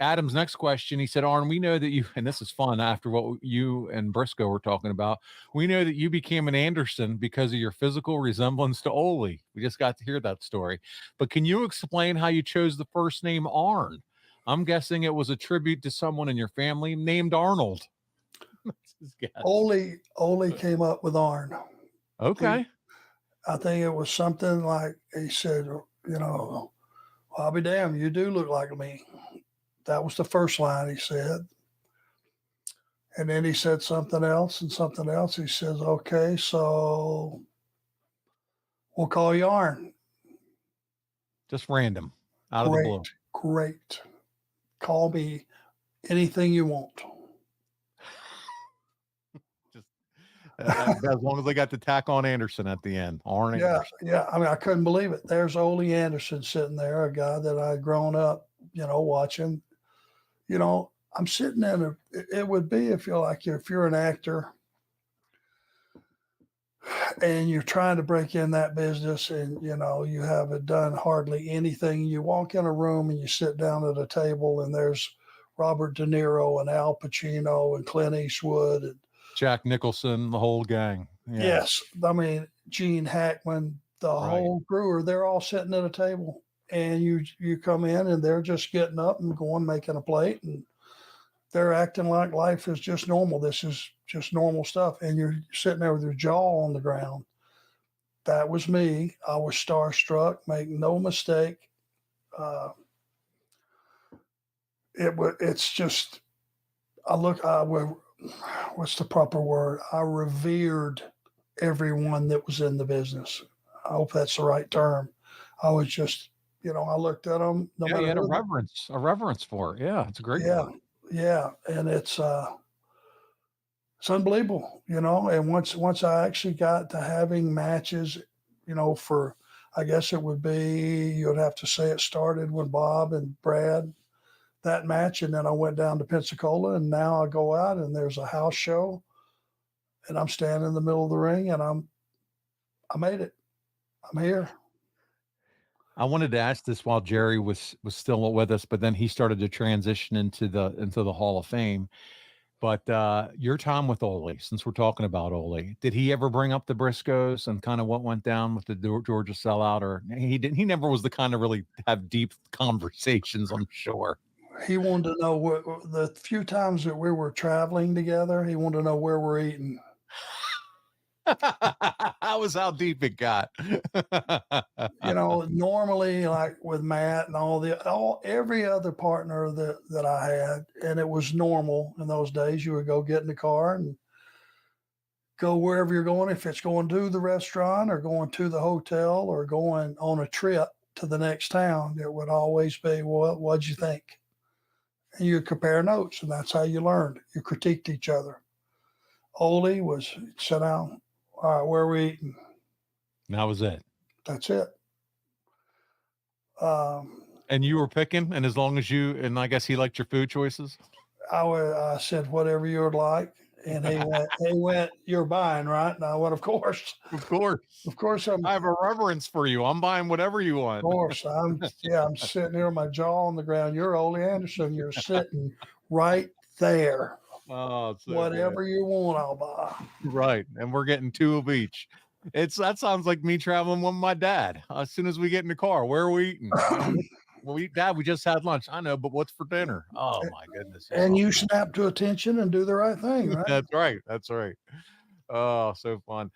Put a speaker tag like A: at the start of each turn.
A: Adam's next question, he said, Arn, we know that you, and this is fun after what you and Briscoe were talking about. We know that you became an Anderson because of your physical resemblance to Ole. We just got to hear that story. But can you explain how you chose the first name Arn? I'm guessing it was a tribute to someone in your family named Arnold. That's his guess.
B: Ole came up with Arn.
A: Okay.
B: I think it was something like he said, well, I'll be damned, you do look like me. That was the first line he said. And then he said something else and something else. He says, okay, so we'll call you Arn.
A: Just random, out of the blue.
B: Great. Call me anything you want.
A: As long as they got to tack on Anderson at the end. Arn Anderson.
B: Yeah. I mean, I couldn't believe it. There's Ole Anderson sitting there, a guy that I'd grown up, watching. I'm sitting in it would be if you're an actor and you're trying to break in that business and, you haven't done hardly anything. You walk in a room and you sit down at a table and there's Robert De Niro and Al Pacino and Clint Eastwood and
A: Jack Nicholson, the whole gang.
B: Yeah. Yes. I mean, Gene Hackman, the whole crew, they're all sitting at a table and you come in and they're just getting up and going, making a plate and they're acting like life is just normal. This is just normal stuff. And you're sitting there with your jaw on the ground. That was me. I was starstruck, make no mistake. It's just, what's the proper word? I revered everyone that was in the business. I hope that's the right term. I was just, I looked at them.
A: You had a reverence for it. Yeah, it's a great one.
B: Yeah, and it's unbelievable, And once I actually got to having matches, for I guess it would be you'd have to say it started when Bob and Brad that match, and then I went down to Pensacola, and now I go out and there's a house show, and I'm standing in the middle of the ring, and I made it. I'm here.
A: I wanted to ask this while Jerry was still with us, but then he started to transition into the Hall of Fame. But your time with Ole, since we're talking about Ole, did he ever bring up the Briscoes and kind of what went down with the Georgia sellout, or he didn't? He never was the kind of really have deep conversations, I'm sure.
B: He wanted to know the few times that we were traveling together, he wanted to know where we're eating.
A: That was how deep it got.
B: Normally like with Matt and every other partner that I had, and it was normal in those days, you would go get in the car and go wherever you're going. If it's going to the restaurant or going to the hotel or going on a trip to the next town, it would always be, what'd you think? And you compare notes, and that's how you learned. You critiqued each other. Ole was sit down. All right, where are we eating?
A: That was it.
B: That's it.
A: And you were picking, and as long as and I guess he liked your food choices.
B: I said whatever you would like, and he went. You're buying, right? And I went, of course.
A: I have a reverence for you. I'm buying whatever you want.
B: Of course, I'm sitting here, my jaw on the ground. You're Ole Anderson. You're sitting right there.
A: Oh,
B: whatever you want, I'll buy.
A: Right, and we're getting two of each. That sounds like me traveling with my dad. As soon as we get in the car, where are we eating? Dad, we just had lunch. I know, but what's for dinner? Oh my goodness!
B: And you snap to attention and do the right thing, right?
A: That's right. Oh, so fun.